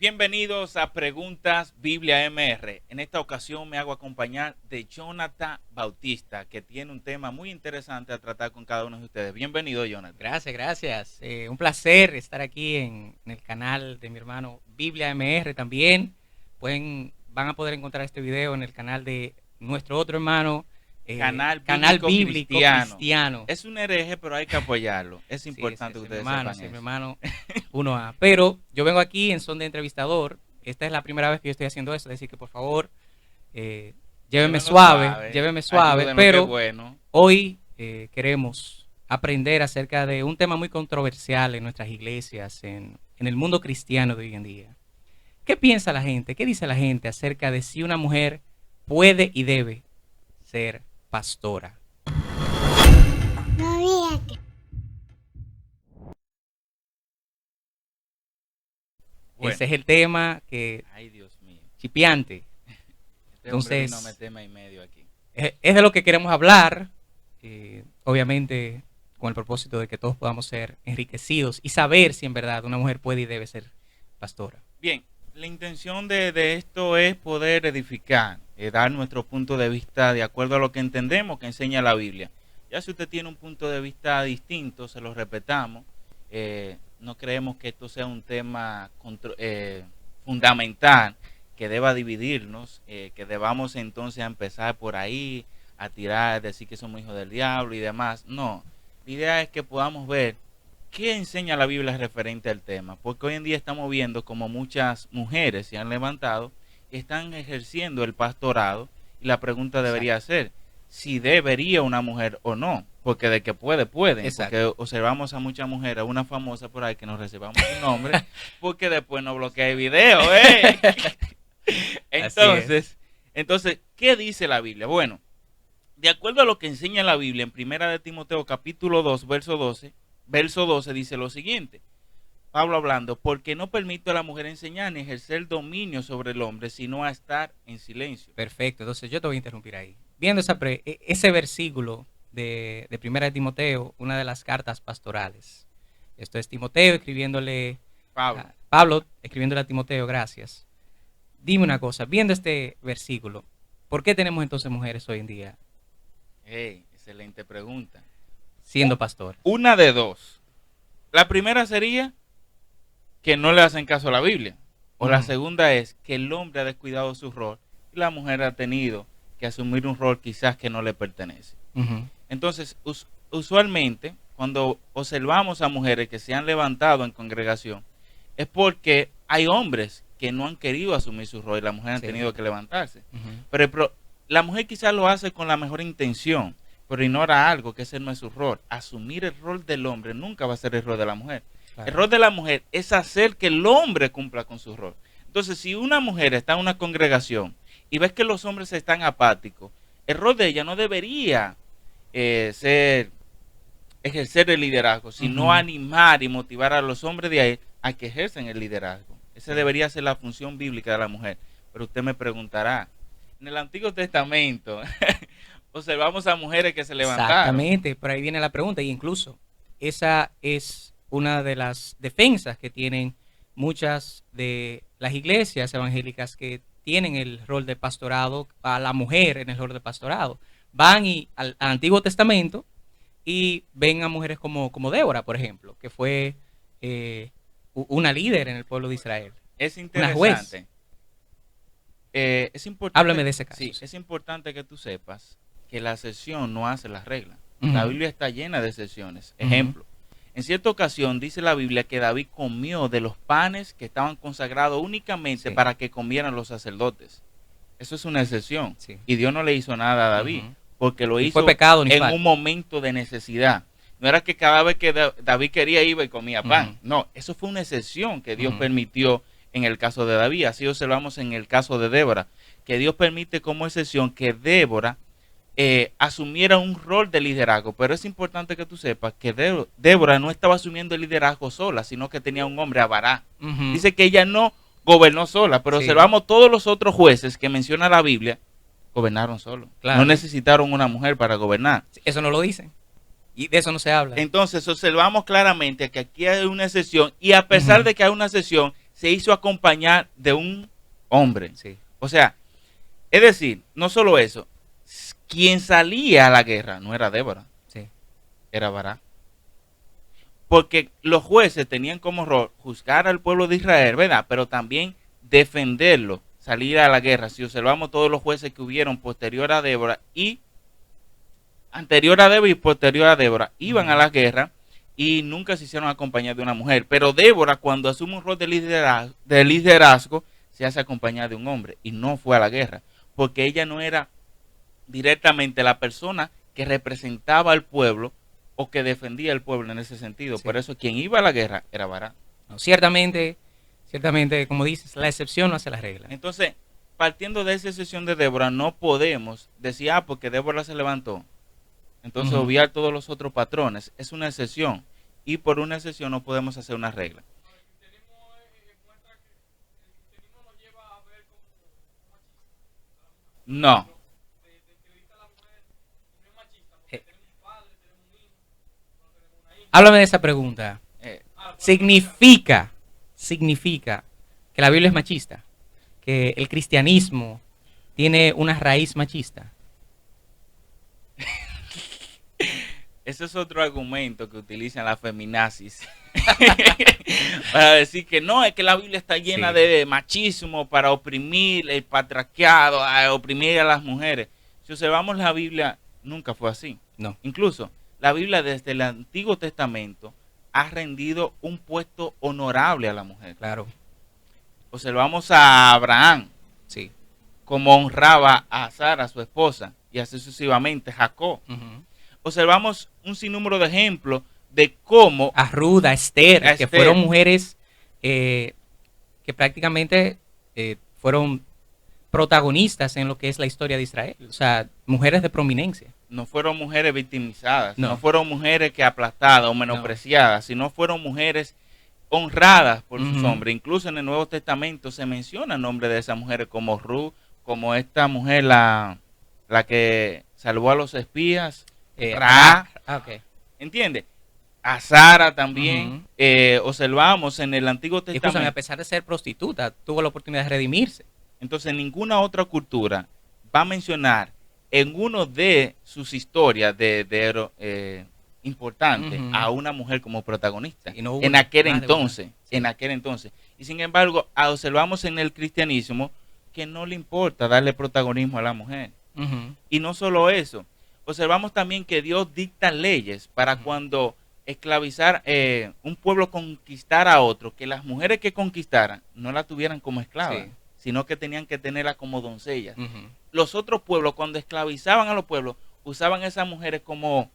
Bienvenidos a Preguntas Biblia MR. En esta ocasión me hago acompañar de Jonathan Bautista, que tiene un tema muy interesante a tratar con cada uno de ustedes. Bienvenido, Jonathan. Gracias. Un placer estar aquí en el canal de mi hermano Biblia MR también. Van a poder encontrar este video en el canal de nuestro otro hermano, Canal Bíblico Cristiano. Es un hereje, pero hay que apoyarlo. Es Sí, importante que mi ustedes hermano, sepan mi eso. hermano 1A. Pero yo vengo aquí en son de entrevistador. Esta es la primera vez que yo estoy haciendo esto, así que por favor, llévenme suave, Ayúdenlo, pero qué bueno. hoy queremos aprender acerca de un tema muy controversial en nuestras iglesias, en el mundo cristiano de hoy en día. ¿Qué piensa la gente? ¿Qué dice la gente acerca de si una mujer puede y debe ser pastora? Bueno. Ese es el tema que Ay, Dios mío. chipiante. Este hombre vino a Entonces, meterme en medio aquí. es de lo que queremos hablar, obviamente con el propósito de que todos podamos ser enriquecidos y saber si en verdad una mujer puede y debe ser pastora. Bien, la intención de esto es poder edificar, dar nuestro punto de vista de acuerdo a lo que entendemos que enseña la Biblia. Ya si usted tiene un punto de vista distinto, se lo respetamos. No creemos que esto sea un tema fundamental que deba dividirnos, que debamos entonces empezar por ahí, a tirar, decir que somos hijos del diablo y demás. No, la idea es que podamos ver qué enseña la Biblia referente al tema, porque hoy en día estamos viendo como muchas mujeres se han levantado y están ejerciendo el pastorado, y la pregunta debería ser si debería una mujer o no, porque de que pueden. Exacto. Porque observamos a muchas mujeres, una famosa por ahí que nos reservamos su nombre, porque después nos bloquea el video, Entonces, ¿qué dice la Biblia? Bueno, de acuerdo a lo que enseña la Biblia en Primera de Timoteo capítulo 2, verso 12 dice lo siguiente. Pablo hablando, porque no permito a la mujer enseñar ni ejercer dominio sobre el hombre, sino a estar en silencio. Perfecto, entonces yo te voy a interrumpir ahí. Viendo ese versículo de Primera de Timoteo, una de las cartas pastorales. Esto es Timoteo escribiéndole Pablo escribiéndole a Timoteo, gracias. Dime una cosa, viendo este versículo, ¿por qué tenemos entonces mujeres hoy en día Excelente pregunta. siendo pastores? Una de dos. La primera sería que no le hacen caso a la Biblia. O la segunda es que el hombre ha descuidado su rol y la mujer ha tenido que asumir un rol quizás que no le pertenece. Entonces, usualmente, cuando observamos a mujeres que se han levantado en congregación, es porque hay hombres que no han querido asumir su rol y la mujer ha tenido que levantarse. Pero la mujer quizás lo hace con la mejor intención, pero ignora algo, que ese no es su rol. Asumir el rol del hombre nunca va a ser el rol de la mujer. Claro. El rol de la mujer es hacer que el hombre cumpla con su rol. Entonces, si una mujer está en una congregación y ves que los hombres están apáticos, el rol de ella no debería ejercer el liderazgo, sino animar y motivar a los hombres de ahí a que ejercen el liderazgo. Esa debería ser la función bíblica de la mujer. Pero usted me preguntará, en el Antiguo Testamento observamos a mujeres que se levantaron. Exactamente, por ahí viene la pregunta, y incluso esa es una de las defensas que tienen muchas de las iglesias evangélicas que tienen el rol de pastorado, a la mujer en el rol de pastorado. Van al Antiguo Testamento y ven a mujeres como Débora, por ejemplo, que fue una líder en el pueblo de Israel. Es interesante. Una juez. Es importante. Háblame de ese caso. Sí, es importante que tú sepas que la excepción no hace la regla. La Biblia está llena de excepciones. Ejemplo, en cierta ocasión dice la Biblia que David comió de los panes que estaban consagrados únicamente para que comieran los sacerdotes. Eso es una excepción. Y Dios no le hizo nada a David, porque lo hizo en un momento de necesidad. No era que cada vez que David quería iba y comía pan. No, eso fue una excepción que Dios permitió en el caso de David. Así observamos en el caso de Débora, que Dios permite como excepción que Débora asumiera un rol de liderazgo. Pero es importante que tú sepas que Débora no estaba asumiendo el liderazgo sola, sino que tenía un hombre, Abará. Dice que ella no gobernó sola, pero observamos todos los otros jueces que menciona la Biblia, gobernaron solos. No necesitaron una mujer para gobernar. Eso no lo dicen. Y de eso no se habla. Entonces observamos claramente que aquí hay una excepción, y a pesar de que hay una excepción, se hizo acompañar de un hombre. Sí. O sea, es decir, no solo eso, quien salía a la guerra no era Débora, Sí. era Barak. Porque los jueces tenían como rol juzgar al pueblo de Israel, ¿verdad? Pero también defenderlo, salir a la guerra. Si observamos todos los jueces que hubieron posterior a Débora y anterior a Débora y posterior a Débora, iban a la guerra y nunca se hicieron acompañar de una mujer. Pero Débora, cuando asume un rol de liderazgo, se hace acompañar de un hombre y no fue a la guerra, porque ella no era directamente la persona que representaba al pueblo o que defendía al pueblo en ese sentido. Sí. Por eso quien iba a la guerra era Barak. No, ciertamente, como dices, la excepción no hace la regla. Entonces, partiendo de esa excepción de Débora, no podemos decir, porque Débora se levantó, entonces obviar todos los otros patrones. Es una excepción y por una excepción no podemos hacer una regla. No. Háblame de esa pregunta. Eh, Significa que la Biblia es machista, que el cristianismo tiene una raíz machista. Ese es otro argumento que utilizan las feminazis para decir que no, es que la Biblia está llena de machismo para oprimir el patriarcado, a oprimir a las mujeres. Si observamos la Biblia, nunca fue así. No. Incluso la Biblia desde el Antiguo Testamento ha rendido un puesto honorable a la mujer. Claro. Observamos a Abraham, Sí. como honraba a Sara, su esposa, y así sucesivamente Jacob. Observamos un sinnúmero de ejemplos de cómo A Ruth, a Esther, que Esther. fueron mujeres que prácticamente fueron protagonistas en lo que es la historia de Israel. O sea, mujeres de prominencia. no fueron mujeres victimizadas, No. no fueron mujeres que aplastadas o menospreciadas, sino fueron mujeres honradas por sus hombres. Incluso en el Nuevo Testamento se menciona el nombre de esas mujeres como Ruth, como esta mujer, la que salvó a los espías, Ra, Ok. ¿entiendes? A Sara también. Observamos en el Antiguo Escúchame, a Testamento. pesar de ser prostituta, tuvo la oportunidad de redimirse. Entonces, ninguna otra cultura va a mencionar en uno de sus historias importantes a una mujer como protagonista. Y no hubo en aquel más de entonces, una. Sí. en aquel entonces. Y sin embargo, observamos en el cristianismo que no le importa darle protagonismo a la mujer. Y no solo eso, observamos también que Dios dicta leyes para cuando esclavizar un pueblo conquistara a otro, que las mujeres que conquistaran no la tuvieran como esclavas, Sí. sino que tenían que tenerla como doncellas. Los otros pueblos, cuando esclavizaban a los pueblos, usaban a esas mujeres como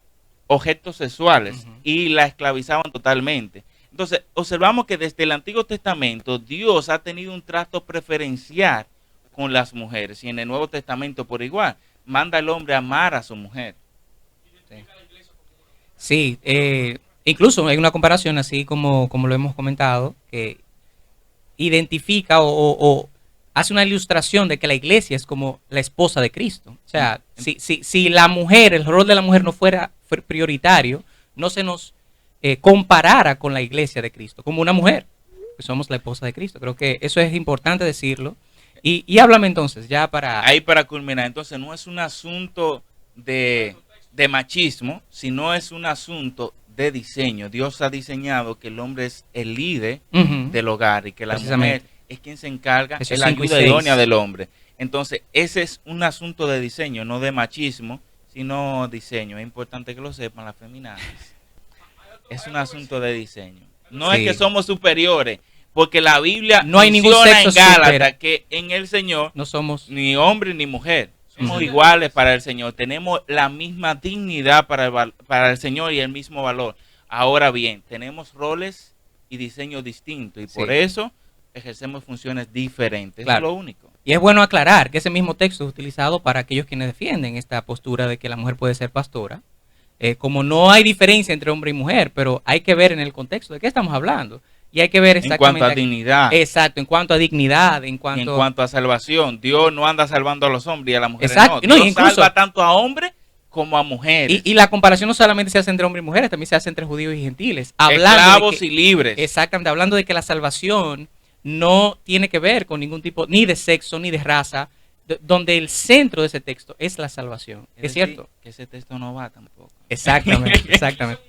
objetos sexuales y la esclavizaban totalmente. Entonces, observamos que desde el Antiguo Testamento Dios ha tenido un trato preferencial con las mujeres, y en el Nuevo Testamento por igual manda al hombre a amar a su mujer. Sí, incluso hay una comparación así como lo hemos comentado, que identifica o hace una ilustración de que la iglesia es como la esposa de Cristo. O sea, si la mujer, el rol de la mujer no fuera prioritario, no se nos comparara con la iglesia de Cristo, como una mujer, que somos la esposa de Cristo. Creo que eso es importante decirlo. Y háblame entonces, ya para... Ahí para culminar, entonces no es un asunto de machismo, sino es un asunto de diseño. Dios ha diseñado que el hombre es el líder del hogar y que la mujer es quien se encarga de la ayuda idónea del hombre. Entonces, ese es un asunto de diseño, no de machismo, sino diseño. Es importante que lo sepan las feminazis. Es un asunto de diseño. No es que somos superiores, porque la Biblia no hay ningún sexo en Gálatas que en el Señor no somos ni hombre ni mujer. Somos iguales para el Señor. Tenemos la misma dignidad para el Señor y el mismo valor. Ahora bien, tenemos roles y diseños distintos y por eso ejercemos funciones diferentes. Claro. Es lo único. Y es bueno aclarar que ese mismo texto es utilizado para aquellos quienes defienden esta postura de que la mujer puede ser pastora. Como no hay diferencia entre hombre y mujer, pero hay que ver en el contexto de qué estamos hablando. Y hay que ver exactamente... En cuanto a dignidad. Exacto, en cuanto a dignidad, en cuanto a salvación. Dios no anda salvando a los hombres y a las mujeres. Exacto. No, Dios incluso salva tanto a hombres como a mujeres. Y la comparación no solamente se hace entre hombres y mujeres, también se hace entre judíos y gentiles. Esclavos y libres. Exactamente, hablando de que la salvación no tiene que ver con ningún tipo ni de sexo ni de raza, donde el centro de ese texto es la salvación. ¿Es decir, cierto? Que ese texto no va tampoco. Exactamente, exactamente.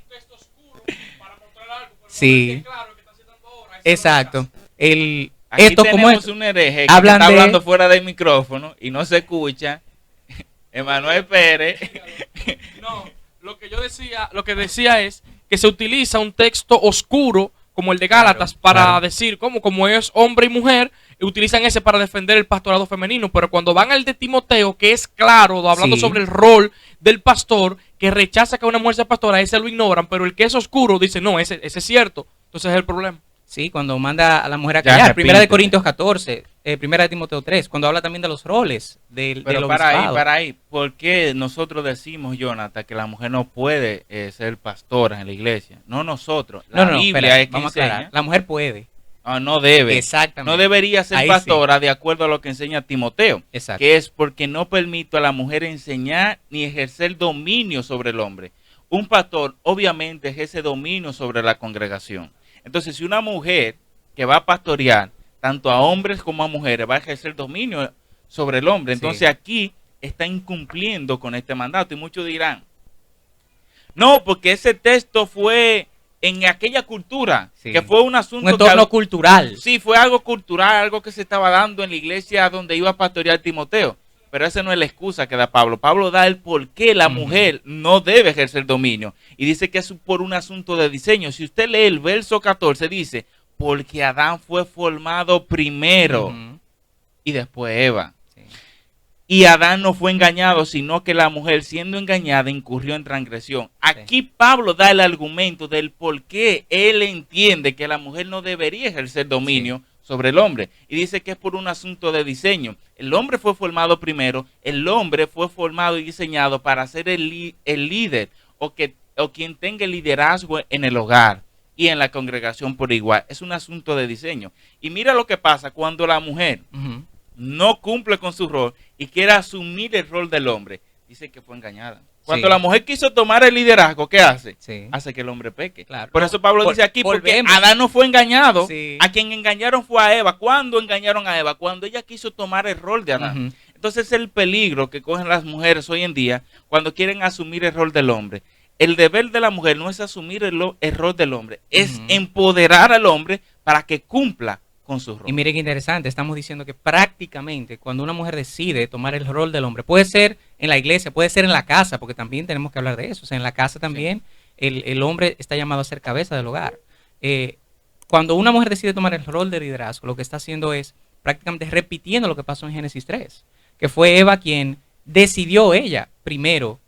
Sí, exacto. Aquí Esto como tenemos es, un hereje que hablan está de- hablando fuera del micrófono y no se escucha. Emanuel Pérez. No, lo que decía es que se utiliza un texto oscuro como el de Gálatas para claro. decir como es hombre y mujer, utilizan ese para defender el pastorado femenino, pero cuando van al de Timoteo, que es claro, hablando Sí. sobre el rol del pastor, que rechaza que una mujer sea pastora, ese lo ignoran, pero el que es oscuro dice, no, ese es cierto. Entonces es el problema. Sí, cuando manda a la mujer a Ya, callar. Primera de arrepíntete. Corintios 14, Primera de Timoteo 3, cuando habla también de los roles del Pero para obispado. ahí, ¿por qué nosotros decimos, Jonathan, que la mujer no puede ser pastora en la iglesia? No nosotros. La No, Biblia espera, es que vamos a enseña. aclarar. La mujer puede. No debe. Exactamente. No debería ser Ahí pastora de acuerdo a lo que enseña Timoteo. Exacto. Que es porque no permito a la mujer enseñar ni ejercer dominio sobre el hombre. Un pastor obviamente ejerce dominio sobre la congregación. Entonces, si una mujer que va a pastorear tanto a hombres como a mujeres va a ejercer dominio sobre el hombre, Sí. entonces aquí está incumpliendo con este mandato. Y muchos dirán, no, porque ese texto fue en aquella cultura, Sí. que fue un asunto Un entorno que, cultural. sí, fue algo cultural, algo que se estaba dando en la iglesia donde iba a pastorear Timoteo. Pero esa no es la excusa que da Pablo. Pablo da el por qué la mujer no debe ejercer dominio. Y dice que es por un asunto de diseño. Si usted lee el verso 14, dice, porque Adán fue formado primero Ujú. y después Eva. Sí. Y Adán no fue engañado, sino que la mujer, siendo engañada, incurrió en transgresión. Aquí Pablo da el argumento del por qué él entiende que la mujer no debería ejercer dominio sobre el hombre. Y dice que es por un asunto de diseño. El hombre fue formado primero, el hombre fue formado y diseñado para ser el líder o quien tenga el liderazgo en el hogar y en la congregación por igual. Es un asunto de diseño. Y mira lo que pasa cuando la mujer Ujú. no cumple con su rol y quiere asumir el rol del hombre, dice que fue engañada. Cuando Sí. la mujer quiso tomar el liderazgo, ¿qué hace? Sí. Hace que el hombre peque. Claro. Por eso Pablo dice aquí, porque volvemos. Adán no fue engañado, Sí. a quien engañaron fue a Eva. ¿Cuándo engañaron a Eva? Cuando ella quiso tomar el rol de Adán. Ujú. Entonces el peligro que cogen las mujeres hoy en día cuando quieren asumir el rol del hombre. El deber de la mujer no es asumir el rol del hombre, es Ujú. empoderar al hombre para que cumpla con su rol. Y mire qué interesante, estamos diciendo que prácticamente cuando una mujer decide tomar el rol del hombre, puede ser en la iglesia, puede ser en la casa, porque también tenemos que hablar de eso. O sea, en la casa también el hombre está llamado a ser cabeza del hogar. Cuando una mujer decide tomar el rol de liderazgo, lo que está haciendo es prácticamente repitiendo lo que pasó en Génesis 3, que fue Eva quien decidió ella primero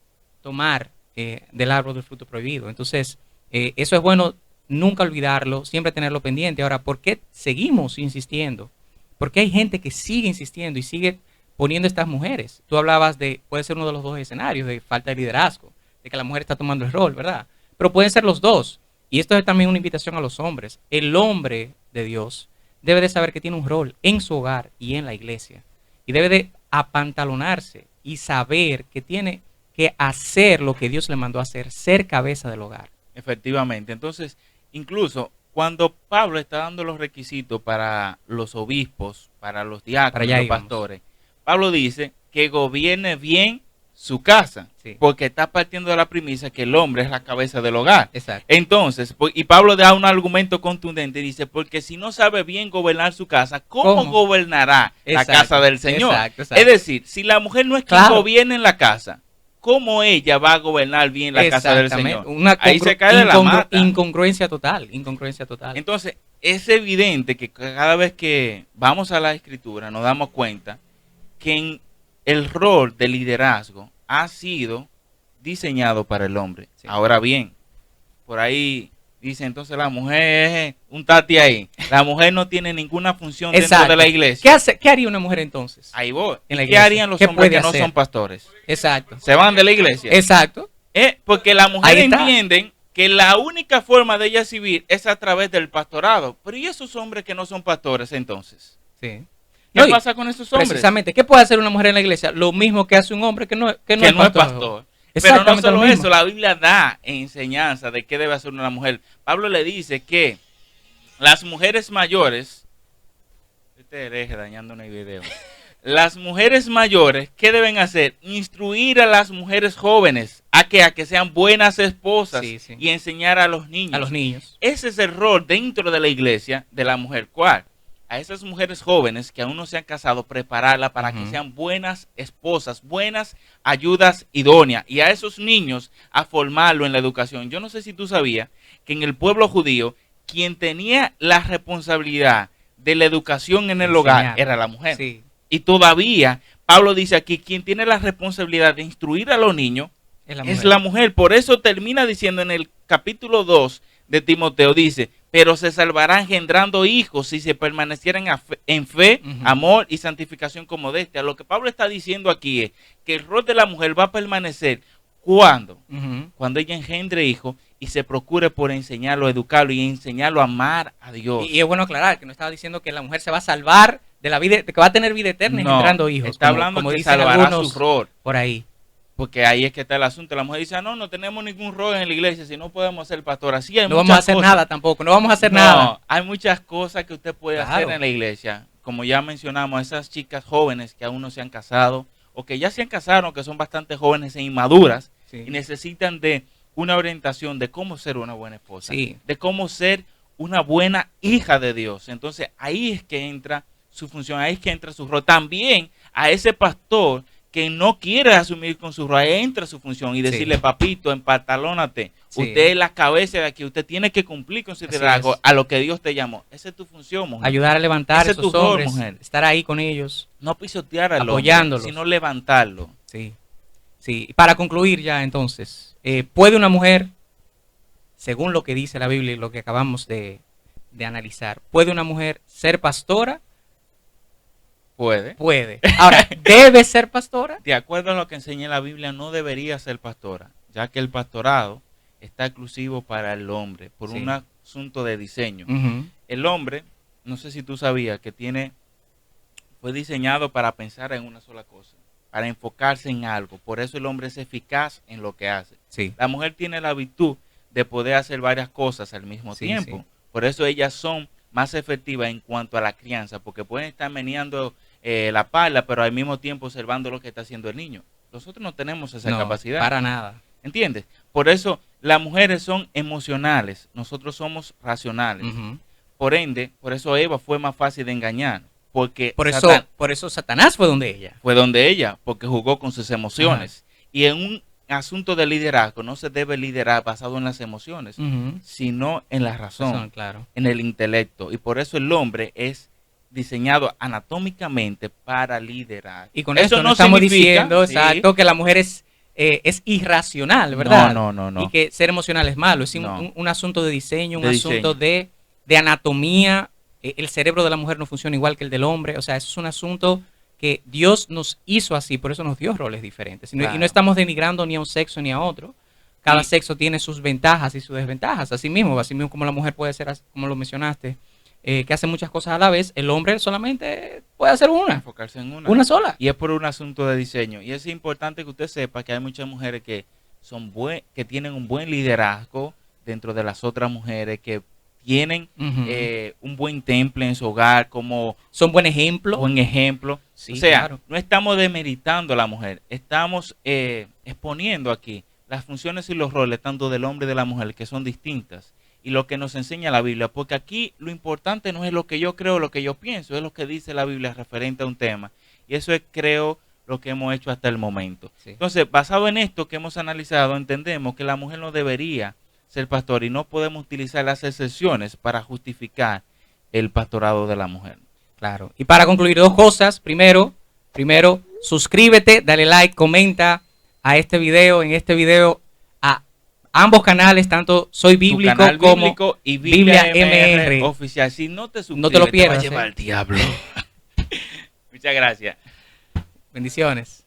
tomar del árbol del fruto prohibido. Entonces, eso es bueno nunca olvidarlo, siempre tenerlo pendiente. Ahora, ¿por qué seguimos insistiendo? Porque hay gente que sigue insistiendo y sigue poniendo estas mujeres. Tú hablabas de, puede ser uno de los dos escenarios, de falta de liderazgo, de que la mujer está tomando el rol, ¿verdad? Pero pueden ser los dos. Y esto es también una invitación a los hombres. El hombre de Dios debe de saber que tiene un rol en su hogar y en la iglesia. Y debe de apantalonarse y saber que tiene que hacer lo que Dios le mandó a hacer, ser cabeza del hogar. Efectivamente. Entonces, incluso cuando Pablo está dando los requisitos para los obispos, para los diáconos, Para allá los íbamos. pastores, Pablo dice que gobierne bien su casa, Sí. porque está partiendo de la premisa que el hombre es la cabeza del hogar. Exacto. Entonces, y Pablo da un argumento contundente, dice, porque si no sabe bien gobernar su casa, ¿cómo ¿Cómo? gobernará la Exacto, casa del Señor? exacto. Es decir, si la mujer no es quien Claro. gobierna en la casa, ¿cómo ella va a gobernar bien la casa del Exactamente. Señor? Una Ahí se cae de la mata. incongruencia total, incongruencia total. Entonces, es evidente que cada vez que vamos a la escritura nos damos cuenta que el rol de liderazgo ha sido diseñado para el hombre. Sí. Ahora bien, por ahí dice entonces la mujer, un tati ahí, la mujer no tiene ninguna función dentro Exacto. de la iglesia. ¿Qué haría una mujer entonces? Ahí voy. En la ¿Y qué iglesia? harían los ¿Qué hombres puede que no hacer? son pastores? Exacto. Se van de la iglesia. Exacto. Porque las Ahí mujeres está. entienden que la única forma de ellas vivir es a través del pastorado. Pero ¿y esos hombres que no son pastores entonces? Sí. ¿Qué No, y pasa con esos hombres? precisamente, ¿qué puede hacer una mujer en la iglesia? Lo mismo que hace un hombre que no es Que no es pastor. Pero no Exactamente lo solo mismo. eso, la Biblia da enseñanza de qué debe hacer una mujer. Pablo le dice que las mujeres mayores Este hereje dañando el video. Las mujeres mayores, ¿qué deben hacer? Instruir a las mujeres jóvenes a que sean buenas esposas Sí, sí. y enseñar a los niños. A los niños. Ese es el rol dentro de la iglesia de la mujer. ¿Cuál? A esas mujeres jóvenes que aún no se han casado, prepararlas para que sean buenas esposas, buenas ayudas idóneas. Y a esos niños a formarlo en la educación. Yo no sé si tú sabías que en el pueblo judío, quien tenía la responsabilidad de la educación en el hogar Enseñar. era la mujer. Sí. Y todavía, Pablo dice aquí, quien tiene la responsabilidad de instruir a los niños es la mujer. Por eso termina diciendo en el capítulo 2 de Timoteo, dice, pero se salvarán engendrando hijos si se permanecieran en fe, amor y santificación como de este. Lo que Pablo está diciendo aquí es que el rol de la mujer va a permanecer cuando ella engendre hijos y se procure por enseñarlo, educarlo y enseñarlo a amar a Dios. Y es bueno aclarar que no estaba diciendo que la mujer se va a salvar de la vida, que va a tener vida eterna engendrando hijos. Está hablando como que dicen salvará algunos su rol. por ahí. Porque ahí es que está el asunto. La mujer dice, no tenemos ningún rol en la iglesia, si no podemos ser pastor. Así hay No vamos a hacer nada tampoco, no vamos a hacer nada. Hay muchas cosas que usted puede hacer en la iglesia. Como ya mencionamos, esas chicas jóvenes que aún no se han casado, o que ya se han casado, que son bastante jóvenes e inmaduras, y necesitan de una orientación de cómo ser una buena esposa, de cómo ser una buena hija de Dios. Entonces ahí es que entra su función, ahí es que entra su rol. También a ese pastor que no quiere asumir con su rol, ahí entra su función y decirle, papito, empantalónate, usted es la cabeza de aquí, usted tiene que cumplir con su liderazgo a lo que Dios te llamó. Esa es tu función, mujer. Ayudar a levantar Ese esos hombres, mujer. Estar ahí con ellos. No pisotear al apoyándolos, hombre, sino levantarlo. Sí. Para concluir ya entonces, ¿puede una mujer, según lo que dice la Biblia y lo que acabamos de analizar, puede una mujer ser pastora? Puede. Ahora, ¿debe ser pastora? De acuerdo a lo que enseña la Biblia, no debería ser pastora, ya que el pastorado está exclusivo para el hombre, por un asunto de diseño. El hombre, no sé si tú sabías, que fue diseñado para pensar en una sola cosa, para enfocarse en algo. Por eso el hombre es eficaz en lo que hace. La mujer tiene la virtud de poder hacer varias cosas al mismo tiempo. Por eso ellas son más efectivas en cuanto a la crianza, porque pueden estar meneando la pala, pero al mismo tiempo observando lo que está haciendo el niño. Nosotros no tenemos esa capacidad. Para nada. ¿Entiendes? Por eso las mujeres son emocionales, nosotros somos racionales. Por ende, por eso Eva fue más fácil de engañar. Porque por eso Satanás fue donde ella. Fue donde ella, porque jugó con sus emociones. Y en un asunto de liderazgo no se debe liderar basado en las emociones, sino en la razón, en el intelecto. Y por eso el hombre es diseñado anatómicamente para liderar. Y con eso no estamos diciendo que la mujer es irracional, ¿verdad? No. Y que ser emocional es malo. Es un asunto de diseño, asunto de anatomía. El cerebro de la mujer no funciona igual que el del hombre. O sea, eso es un asunto que Dios nos hizo así, por eso nos dio roles diferentes. Y no estamos denigrando ni a un sexo ni a otro. Cada sexo tiene sus ventajas y sus desventajas. Así mismo como la mujer puede ser, como lo mencionaste, que hace muchas cosas a la vez, el hombre solamente puede hacer enfocarse en una sola. Y es por un asunto de diseño. Y es importante que usted sepa que hay muchas mujeres que tienen un buen liderazgo dentro de las otras mujeres, que tienen un buen temple en su hogar, como son buen ejemplo. O sea, no estamos demeritando a la mujer, estamos exponiendo aquí las funciones y los roles tanto del hombre y de la mujer, que son distintas, y lo que nos enseña la Biblia, porque aquí lo importante no es lo que yo creo, lo que yo pienso, es lo que dice la Biblia referente a un tema, y eso es, creo, lo que hemos hecho hasta el momento. Entonces, basado en esto que hemos analizado, entendemos que la mujer no debería ser pastor y no podemos utilizar las excepciones para justificar el pastorado de la mujer. Claro. Y para concluir, dos cosas. Primero, suscríbete, dale like, comenta a este video. En este video a ambos canales, tanto Soy Bíblico como Bíblico y Biblia MR oficial. Si no te suscribes, no te lo pierdas, te va a llevar el diablo. Muchas gracias. Bendiciones.